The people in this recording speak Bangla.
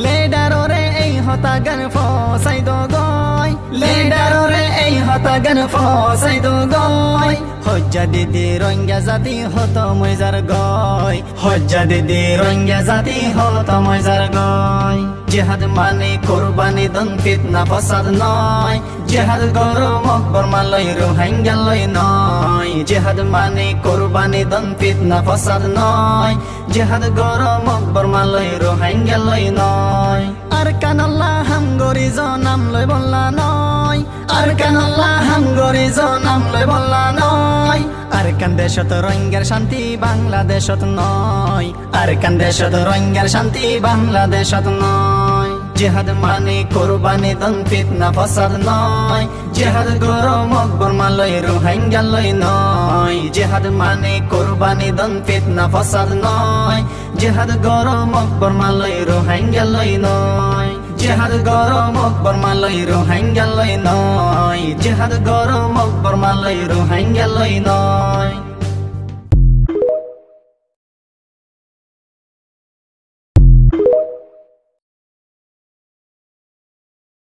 লেডাররে এই হতাগান ফসাই দগয় লেডাররে এই হতাগান ফসাই দগয় হজ্জা দিদি রঙ্গা জাতি হত ময়জার গয় হজ্জা দিদি রঙ্গা জাতি হত ময়জার গয় জিহাদ মানে কুরবানি দন ফিতনা ফসাদ নয় জিহাদ গরম আকবর মালয় রোহিঙ্গা লয় নয় জিহাদ মানে কুরবানি দন ফিতনা ফসাদ নয় জিহাদ গরম আকবর মালয় রোহিঙ্গা লয় নয় আর কানাল্লাহ হাম গরি জনাম লয় বললা নয় আর কানাল্লাহ হাম গরি জনাম লয় বললা নয় আর কান দেশত রোহিঙ্গার শান্তি বাংলাদেশত নয় আর কান দেশত রোহিঙ্গার শান্তি বাংলাদেশত নয় জিহাদ মানে কুরবানি দন ফিতনা ফসাদ নয় জিহাদ গরম আকবর মালয় রোহিঙ্গা লয় নয় জিহাদ মানে কুরবানি দন ফিতনা ফসাদ নয় জিহাদ গরম আকবর মালয় রোহিঙ্গা লয় নয় জিহাদ গরম আকবর মালয় রোহিঙ্গা লয় নয় জিহাদ গরম আকবর মালয় রোহিঙ্গা লয় নয়